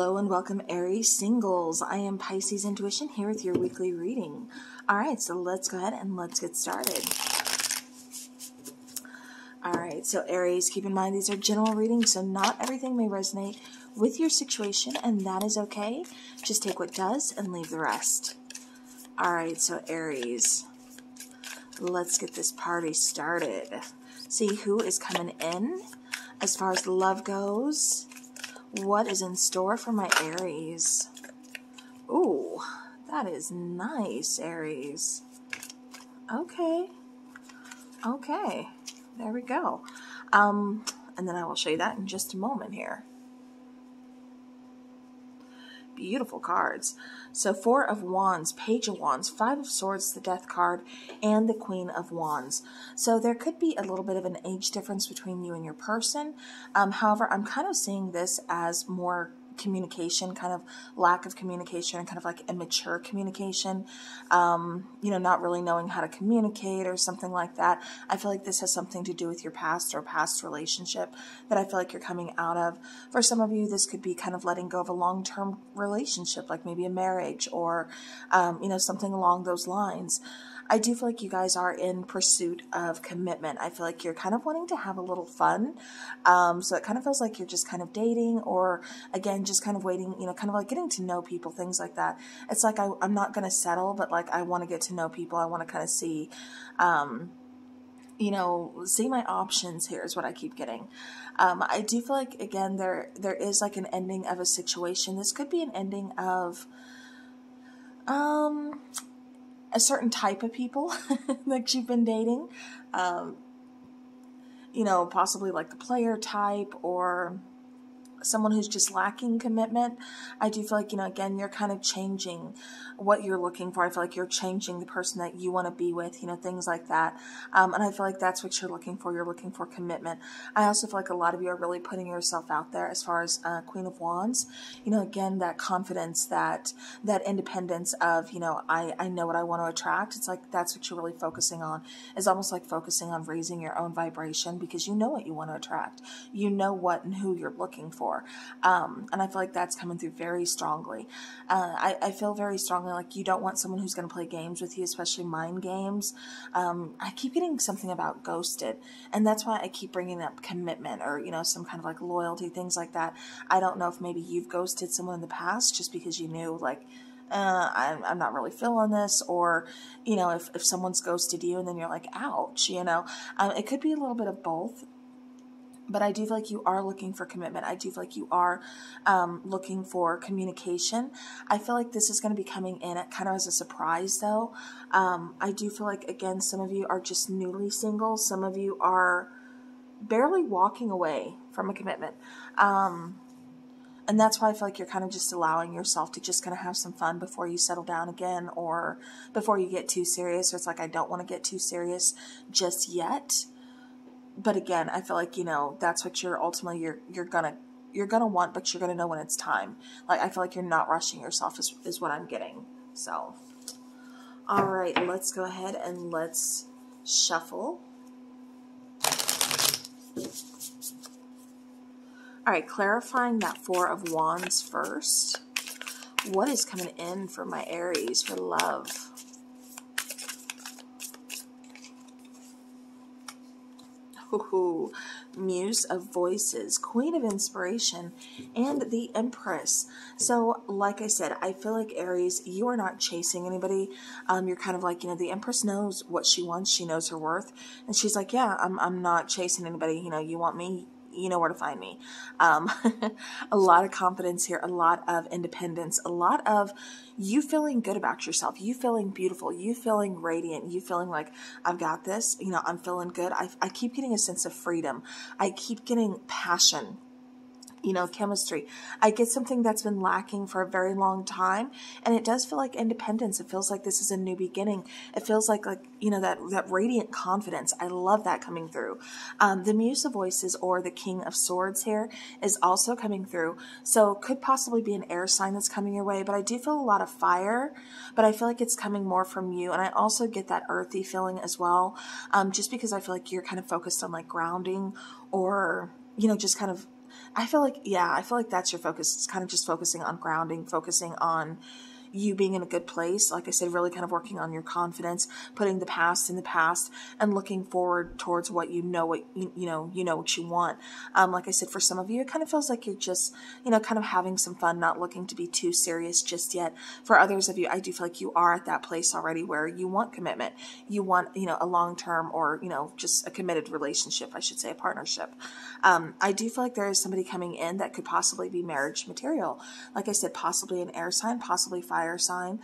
Hello and welcome, Aries singles. I am Pisces Intuition here with your weekly reading. Alright, so let's go ahead and let's get started. Alright, so Aries, keep in mind these are general readings, so not everything may resonate with your situation, and that is okay. Just take what does and leave the rest. Alright, so Aries, let's get this party started. See who is coming in as far as love goes. What is in store for my Aries? Ooh, that is nice, Aries. Okay. Okay. There we go. And then I will show you that in just a moment here. Beautiful cards. So 4 of Wands, Page of Wands, 5 of Swords, the Death card, and the Queen of Wands. So there could be a little bit of an age difference between you and your person. However, I'm kind of seeing this as more communication, kind of lack of communication, kind of like immature communication, you know, not really knowing how to communicate or something like that. I feel like this has something to do with your past or past relationship that I feel like you're coming out of. For some of you, this could be kind of letting go of a long-term relationship, like maybe a marriage or, you know, something along those lines. I do feel like you guys are in pursuit of commitment. I feel like you're kind of wanting to have a little fun. So it kind of feels like you're just kind of dating or, again, just kind of waiting, you know, kind of like getting to know people, things like that. It's like I'm not going to settle, but like I want to get to know people. I want to kind of see, you know, see my options here is what I keep getting. I do feel like, again, there is like an ending of a situation. This could be an ending of a certain type of people that you've been dating, you know, possibly like the player type or someone who's just lacking commitment. I do feel like, you know, again, you're kind of changing what you're looking for. I feel like you're changing the person that you want to be with, you know, things like that. And I feel like that's what you're looking for. You're looking for commitment. I also feel like a lot of you are really putting yourself out there as far as Queen of Wands. You know, again, that confidence, that independence of, you know, I know what I want to attract. It's like that's what you're really focusing on. It's almost like focusing on raising your own vibration because you know what you want to attract. You know what and who you're looking for. And I feel like that's coming through very strongly. I feel very strongly like you don't want someone who's going to play games with you, especially mind games. I keep getting something about ghosted, and that's why I keep bringing up commitment or, you know, some kind of like loyalty, things like that. I don't know if maybe you've ghosted someone in the past just because you knew like, I'm not really feeling this, or, you know, if someone's ghosted you and then you're like, ouch, you know, it could be a little bit of both. But I do feel like you are looking for commitment. I do feel like you are looking for communication. I feel like this is going to be coming in at kind of as a surprise, though. I do feel like, again, some of you are just newly single. Some of you are barely walking away from a commitment. And that's why I feel like you're kind of just allowing yourself to just kind of have some fun before you settle down again or before you get too serious. Or it's like, I don't want to get too serious just yet. But again, I feel like, you know, that's what you're ultimately, you're gonna want, but you're gonna know when it's time. Like, I feel like you're not rushing yourself is what I'm getting. So, all right, let's go ahead and let's shuffle. All right, clarifying that 4 of Wands first. What is coming in for my Aries for love? Ooh, Muse of Voices, Queen of Inspiration, and the Empress. So, like I said, I feel like Aries, you are not chasing anybody. You're kind of like, you know, the Empress knows what she wants. She knows her worth. And she's like, yeah, I'm not chasing anybody. You know, you want me, you know where to find me. A lot of confidence here, a lot of independence, a lot of you feeling good about yourself, you feeling beautiful, you feeling radiant, you feeling like, I've got this, you know, I'm feeling good. I keep getting a sense of freedom. I keep getting passion, you know, chemistry. I get something that's been lacking for a very long time, and it does feel like independence. It feels like this is a new beginning. It feels like you know, that radiant confidence. I love that coming through. The Muse of Voices or the King of Swords here is also coming through. So could possibly be an air sign that's coming your way, but I do feel a lot of fire, but I feel like it's coming more from you. And I also get that earthy feeling as well, just because I feel like you're kind of focused on like grounding or, you know, just kind of I feel like, yeah, I feel like that's your focus. It's kind of just focusing on grounding, focusing on you being in a good place. Like I said, really kind of working on your confidence, putting the past in the past and looking forward towards what you know, what you know what you want. Like I said, for some of you, it kind of feels like you're just, kind of having some fun, not looking to be too serious just yet. For others of you, I do feel like you are at that place already where you want commitment. You want, a long-term or, just a committed relationship, I should say, a partnership. I do feel like there is somebody coming in that could possibly be marriage material. Like I said, possibly an air sign, possibly fire sign.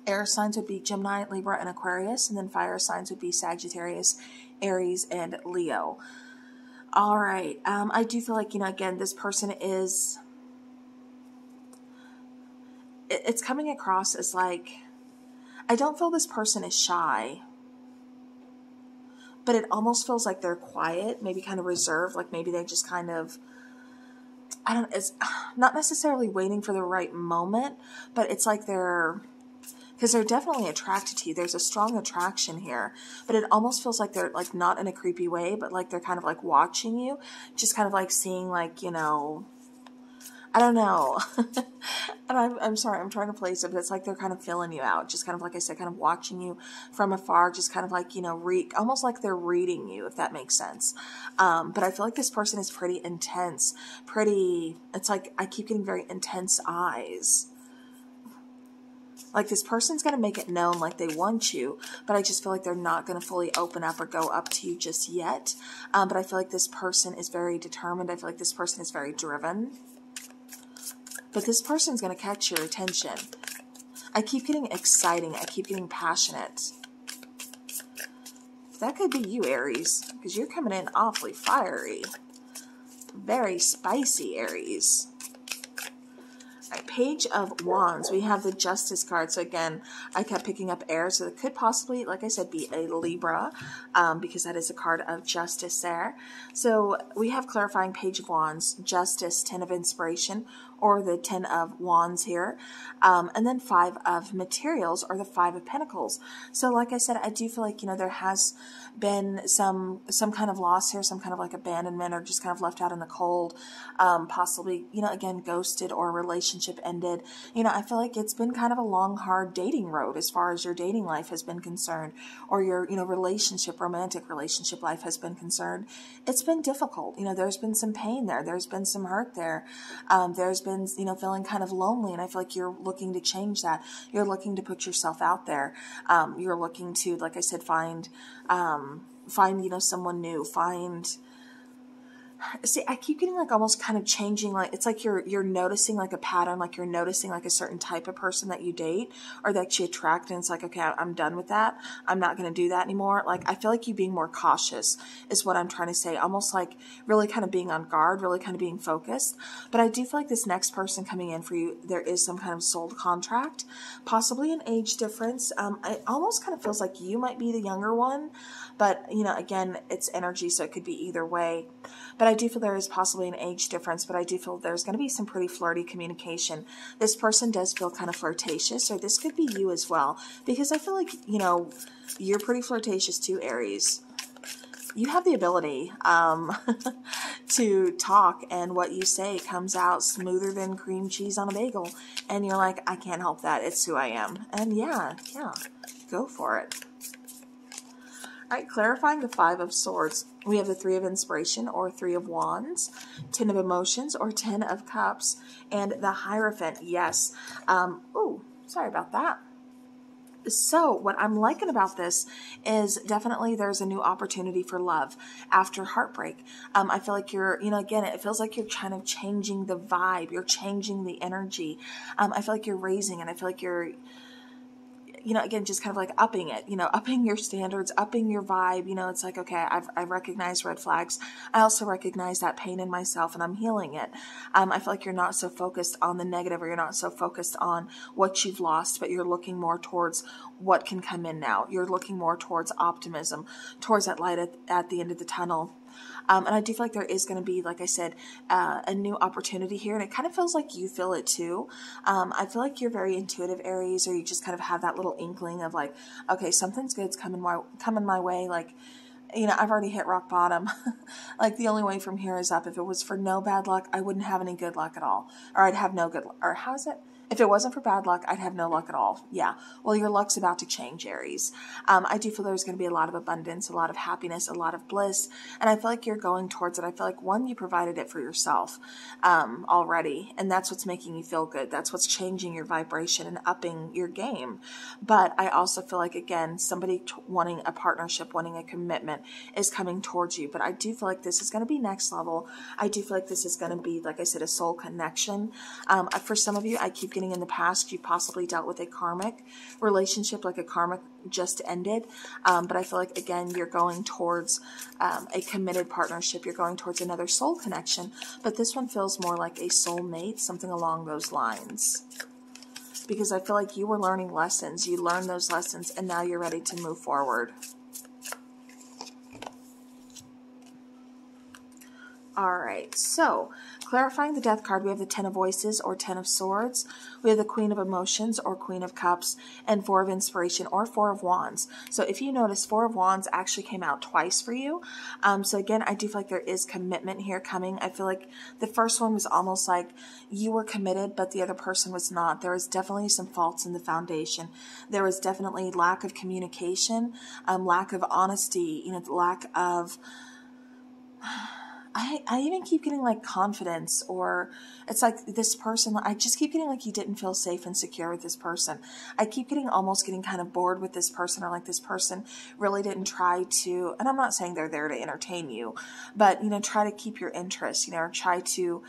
Air signs would be Gemini, Libra, and Aquarius, and then fire signs would be Sagittarius, Aries, and Leo. All right. I do feel like, again, this person is, it's coming across as like, I don't feel this person is shy, but it almost feels like they're quiet, maybe kind of reserved, like maybe they just kind of, it's not necessarily waiting for the right moment, but it's like because they're definitely attracted to you. There's a strong attraction here, but it almost feels like they're like not in a creepy way, but like they're kind of like watching you, just kind of like seeing like, I don't know. And I'm sorry, I'm trying to place it, but it's like they're kind of filling you out. Just kind of like I said, kind of watching you from afar, just kind of like, almost like they're reading you, if that makes sense. But I feel like this person is pretty intense, it's like I keep getting very intense eyes. Like this person's going to make it known like they want you, but I just feel like they're not going to fully open up or go up to you just yet. But I feel like this person is very determined. I feel like this person is very driven. But this person's going to catch your attention. I keep getting exciting. I keep getting passionate. That could be you, Aries, because you're coming in awfully fiery. Very spicy, Aries. All right, Page of Wands. We have the Justice card. So again, I kept picking up air. So it could possibly, like I said, be a Libra, because that is a card of justice there. So we have clarifying Page of Wands, Justice, 10 of Inspiration, or the 10 of Wands here, and then 5 of Materials, or the 5 of Pentacles. So like I said, I do feel like, there has been some kind of loss here, some kind of like abandonment, or just kind of left out in the cold, possibly, again, ghosted or relationship ended. I feel like it's been kind of a long, hard dating road as far as your dating life has been concerned, or your, romantic relationship life has been concerned. It's been difficult. There's been some pain there. There's been some hurt there. There's been, feeling kind of lonely, and I feel like you're looking to change that. You're looking to put yourself out there. You're looking to, like I said, find, someone new, see, I keep getting like almost kind of changing, like it's like you're noticing like a pattern, like you're noticing like a certain type of person that you date or that you attract, and it's like, okay, I'm done with that. I'm not going to do that anymore. Like I feel like you being more cautious is what I'm trying to say. Almost like really kind of being on guard, really kind of being focused. But I do feel like this next person coming in for you, there is some kind of soul contract, possibly an age difference. It almost kind of feels like you might be the younger one, but again, it's energy, so it could be either way. But I do feel there is possibly an age difference, but I do feel there's going to be some pretty flirty communication. This person does feel kind of flirtatious, or this could be you as well, because I feel like, you're pretty flirtatious too, Aries. You have the ability to talk, and what you say comes out smoother than cream cheese on a bagel. And you're like, I can't help that. It's who I am. And yeah, go for it. All right, clarifying the 5 of Swords. We have the 3 of Inspiration, or 3 of Wands, 10 of Emotions, or 10 of Cups, and the Hierophant. Yes. Oh, sorry about that. So what I'm liking about this is definitely there's a new opportunity for love after heartbreak. I feel like you're, again, it feels like you're kind of changing the vibe. You're changing the energy. I feel like you're raising, and I feel like you're, again, just kind of like upping it, upping your standards, upping your vibe. It's like, okay, I recognize red flags. I also recognize that pain in myself, and I'm healing it. I feel like you're not so focused on the negative, or you're not so focused on what you've lost, but you're looking more towards what can come in now. You're looking more towards optimism, towards that light at the end of the tunnel. And I do feel like there is going to be, like I said, a new opportunity here. And it kind of feels like you feel it too. I feel like you're very intuitive, Aries, or you just kind of have that little inkling of like, okay, something's good's coming my way. Like, you know, I've already hit rock bottom. Like, the only way from here is up. If it was for no bad luck, I wouldn't have any good luck at all. Or I'd have no good luck. Or how is it? If it wasn't for bad luck, I'd have no luck at all. Yeah. Well, your luck's about to change, Aries. I do feel there's going to be a lot of abundance, a lot of happiness, a lot of bliss. And I feel like you're going towards it. I feel like, one, you provided it for yourself already. And that's what's making you feel good. That's what's changing your vibration and upping your game. But I also feel like, again, somebody wanting a partnership, wanting a commitment is coming towards you. But I do feel like this is going to be next level. I do feel like this is going to be, like I said, a soul connection. For some of you, I keep getting in the past, you possibly dealt with a karmic relationship, like a karmic just ended. But I feel like, again, you're going towards a committed partnership. You're going towards another soul connection. But this one feels more like a soulmate, something along those lines. Because I feel like you were learning lessons. You learned those lessons, and now you're ready to move forward. All right, so clarifying the Death card, we have the Ten of Voices or Ten of Swords. We have the Queen of Emotions or Queen of Cups, and Four of Inspiration or Four of Wands. So if you notice, Four of Wands actually came out twice for you. So again, I do feel like there is commitment here coming. I feel like the first one was almost like you were committed, but the other person was not. There was definitely some faults in the foundation. There was definitely lack of communication, lack of honesty, you know, lack of... I even keep getting like confidence, or it's like this person, I just keep getting like you didn't feel safe and secure with this person. I keep almost getting kind of bored with this person, or like this person really didn't try to, and I'm not saying they're there to entertain you, but, you know, try to keep your interest, you know, or try to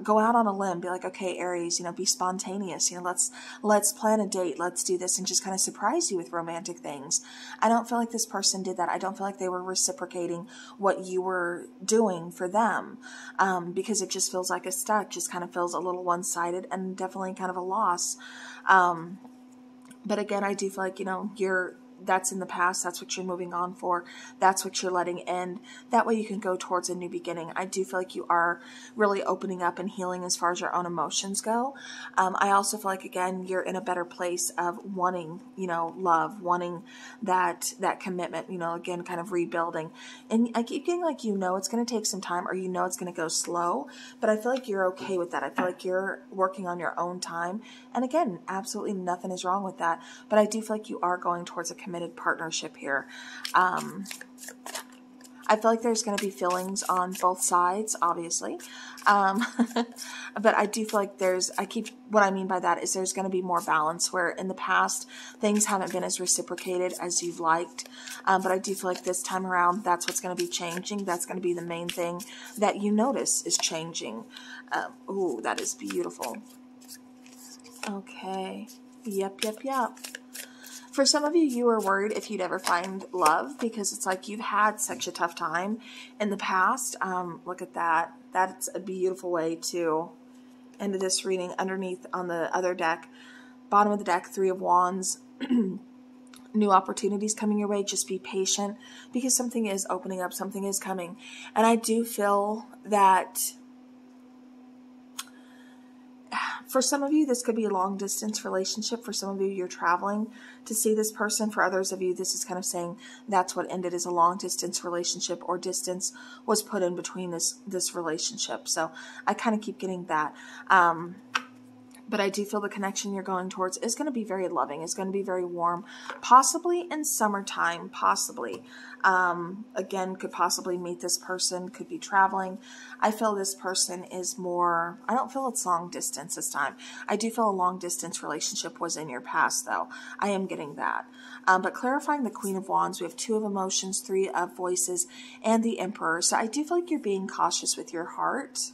go out on a limb, be like, okay, Aries, you know, be spontaneous, you know, let's plan a date, let's do this, and just kind of surprise you with romantic things. I don't feel like this person did that. I don't feel like they were reciprocating what you were doing for them, because it just feels like a stuck, just kind of feels a little one-sided, and definitely kind of a loss. But again, I do feel like, you know, that's in the past. That's what you're moving on for. That's what you're letting end. That way you can go towards a new beginning. I do feel like you are really opening up and healing as far as your own emotions go. I also feel like, again, you're in a better place of wanting, you know, love, wanting that commitment, you know, again, kind of rebuilding. And I keep getting like, you know, it's going to take some time, or you know, it's going to go slow, but I feel like you're okay with that. I feel like you're working on your own time. And again, absolutely nothing is wrong with that. But I do feel like you are going towards a committed partnership here. I feel like there's going to be feelings on both sides, obviously. But I do feel like what I mean by that is there's going to be more balance, where in the past things haven't been as reciprocated as you've liked. But I do feel like this time around, that's what's going to be changing. That's going to be the main thing that you notice is changing. Ooh, that is beautiful. Okay. Yep. For some of you, you were worried if you'd ever find love, because it's like you've had such a tough time in the past. Look at that. That's a beautiful way to end this reading. Underneath on the other deck, bottom of the deck, Three of Wands. New opportunities coming your way. Just be patient, because something is opening up. Something is coming. And I do feel that for some of you, this could be a long-distance relationship. For some of you, you're traveling to see this person. For others of you, this is kind of saying that's what ended as a long-distance relationship, or distance was put in between this relationship. So I kind of keep getting that. But I do feel the connection you're going towards is going to be very loving. It's going to be very warm, possibly in summertime, possibly. Again, could possibly meet this person, could be traveling. I feel this person is more, I don't feel it's long distance this time. I do feel a long distance relationship was in your past, though. I am getting that. But clarifying the Queen of Wands, we have Two of Emotions, Three of Voices, and the Emperor. So I do feel like you're being cautious with your heart.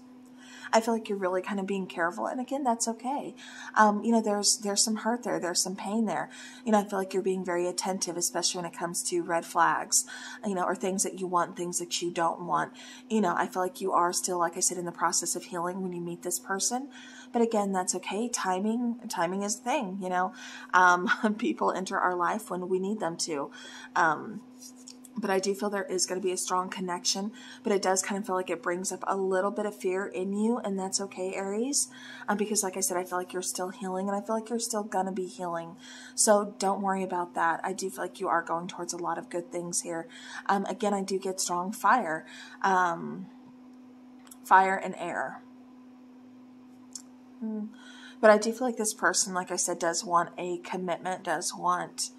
I feel like you're really kind of being careful. And again, that's okay. You know, there's some hurt there. There's some pain there. You know, I feel like you're being very attentive, especially when it comes to red flags, you know, or things that you want, things that you don't want. You know, I feel like you are still, like I said, in the process of healing when you meet this person. But again, that's okay. Timing is the thing, you know. People enter our life when we need them to. But I do feel there is going to be a strong connection, but it does kind of feel like it brings up a little bit of fear in you, and that's okay, Aries, because like I said, I feel like you're still healing, and I feel like you're still going to be healing, so don't worry about that. I do feel like you are going towards a lot of good things here. Again, I do get strong fire, fire and air. But I do feel like this person, like I said, does want a commitment, does want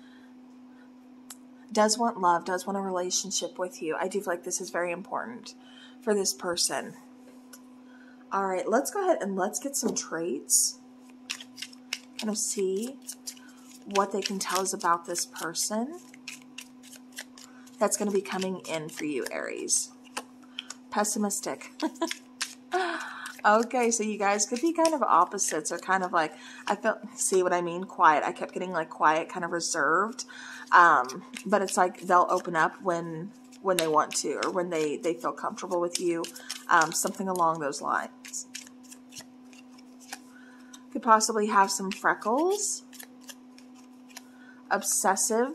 love, does want a relationship with you. I do feel like this is very important for this person. All right, let's go ahead and let's get some traits. Kind of see what they can tell us about this person that's going to be coming in for you, Aries. Pessimistic. Okay, so you guys could be kind of opposites, or kind of like, I felt, see what I mean? Quiet. I kept getting like quiet, kind of reserved. But it's like they'll open up when they want to, or when they feel comfortable with you. Something along those lines. Could possibly have some freckles. Obsessive.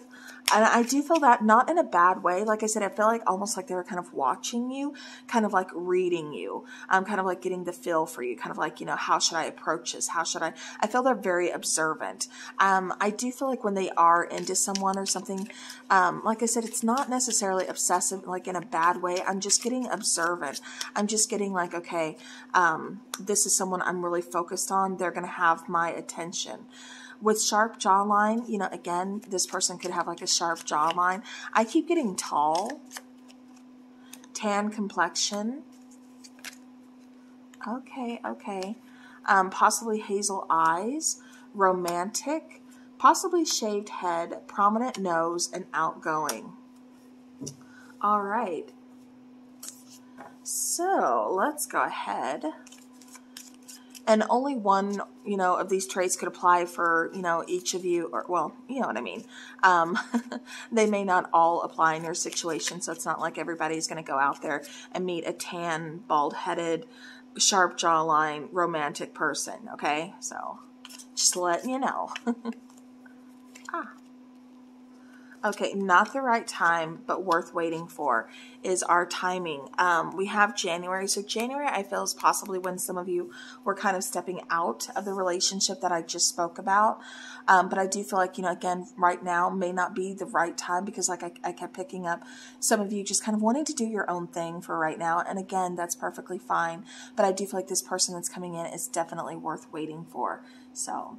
And I do feel that, not in a bad way. Like I said, I feel like almost like they were kind of watching you, kind of like reading you, kind of like getting the feel for you, kind of like, you know, how should I approach this? How should I feel they're very observant. I do feel like when they are into someone or something, like I said, it's not necessarily obsessive, like in a bad way. I'm just getting observant. I'm just getting like, okay, this is someone I'm really focused on. They're going to have my attention. With sharp jawline, you know, again, this person could have like a sharp jawline. I keep getting tall. Tan complexion. Okay, okay. Possibly hazel eyes. Romantic. Possibly shaved head. Prominent nose. And outgoing. All right. So, let's go ahead. And only one, you know, of these traits could apply for, you know, each of you, or, well, you know what I mean. They may not all apply in your situation, so it's not like everybody's going to go out there and meet a tan, bald-headed, sharp jawline, romantic person, okay? So, just letting you know. Okay, not the right time, but worth waiting for is our timing. We have January. So January, I feel, is possibly when some of you were kind of stepping out of the relationship that I just spoke about. But I do feel like, you know, again, right now may not be the right time, because like I kept picking up some of you just kind of wanting to do your own thing for right now. And again, that's perfectly fine. But I do feel like this person that's coming in is definitely worth waiting for. So,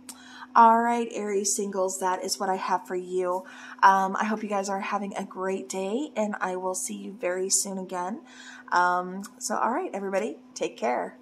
all right, Aries singles, that is what I have for you. I hope you guys are having a great day, and I will see you very soon again. So, all right, everybody, take care.